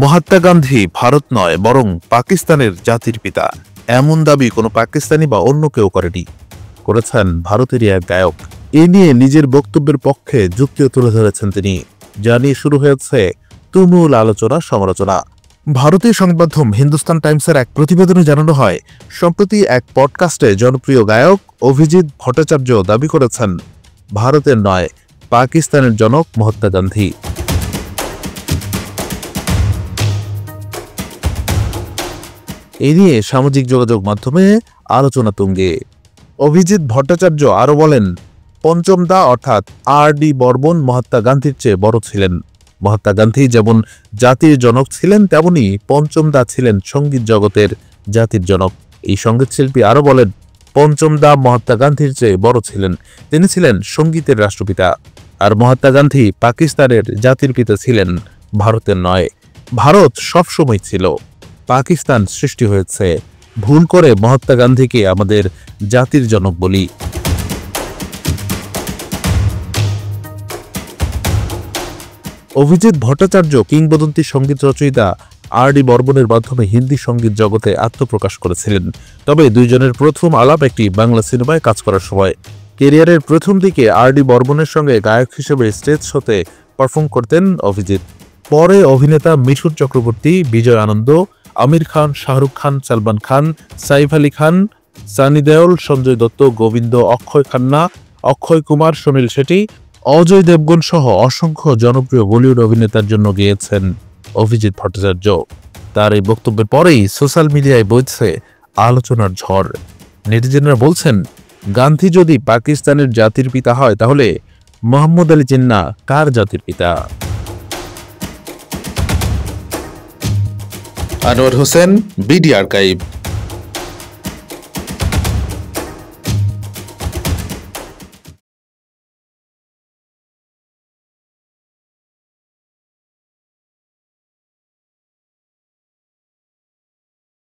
মহাত্মা গান্ধী ভারত নয় বরং পাকিস্তানের জাতির পিতা, এমন দাবি কোনো পাকিস্তানি বা অন্য কেউ করেনি, করেছেন ভারতেরই এক গায়ক। এ নিয়ে নিজের বক্তব্যের পক্ষে যুক্তিও তুলে ধরেছেন তিনি, যা নিয়ে শুরু হয়েছে তুমুল আলোচনা সমালোচনা। ভারতীয় সংবাদ মাধ্যম হিন্দুস্তান টাইমসের এক প্রতিবেদনে জানানো হয়, সম্প্রতি এক পডকাস্টে জনপ্রিয় গায়ক অভিজিৎ ভট্টাচার্য দাবি করেছেন ভারতের নয় পাকিস্তানের জনক মহাত্মা গান্ধী। এ নিয়ে সামাজিক যোগাযোগ মাধ্যমে আলোচনা তুঙ্গে। অভিজিৎ ভট্টাচার্য আরও বলেন, পঞ্চম দা অর্থাৎ আর.ডি. বর্মন মহাত্মা গান্ধীর চেয়ে বড় ছিলেন। মহাত্মা গান্ধী যেমন জাতির জনক ছিলেন, তেমনি পঞ্চম দা ছিলেন সঙ্গীত জগতের জাতির জনক। এই সঙ্গীত শিল্পী আরও বলেন, পঞ্চম দা মহাত্মা গান্ধীর চেয়ে বড় ছিলেন, তিনি ছিলেন সঙ্গীতের রাষ্ট্রপিতা। আর মহাত্মা গান্ধী পাকিস্তানের জাতির পিতা ছিলেন, ভারতের নয়। ভারত সবসময় ছিল, পাকিস্তান সৃষ্টি হয়েছে। ভুল করে মহাত্মা গান্ধীকে আমাদের জাতির জনক বলি। অভিজিৎ ভট্টাচার্য কিংবদন্তি সঙ্গীত রচয়িতা আর.ডি. বর্মনের মাধ্যমে হিন্দি সঙ্গীত জগতে আত্মপ্রকাশ করেছিলেন। তবে দুইজনের প্রথম আলাপ একটি বাংলা সিনেমায় কাজ করার সময়। ক্যারিয়ারের প্রথম দিকে আর.ডি. বর্মনের সঙ্গে গায়ক হিসেবে স্টেজ শোতে পারফর্ম করতেন অভিজিৎ। পরে অভিনেতা মিঠুন চক্রবর্তী, বিজয় আনন্দ, আমির খান, শাহরুখ খান, সালমান খান, সাইফ আলী খান, সানি দেওল, সঞ্জয় দত্ত, গোবিন্দ, অক্ষয় খান্না, অক্ষয় কুমার, সুনীল শেঠি, অজয় দেবগন সহ অসংখ্য জনপ্রিয় বলিউড অভিনেতার জন্য গেয়েছেন অভিজিৎ ভট্টাচার্য। তার এই বক্তব্যের পরেই সোশ্যাল মিডিয়ায় বইছে আলোচনার ঝড়। নেটিজেনরা বলছেন, গান্ধী যদি পাকিস্তানের জাতির পিতা হয়, তাহলে মোহাম্মদ আলী জিন্নাহ কার জাতির পিতা? Anwar Hossain, BD archive.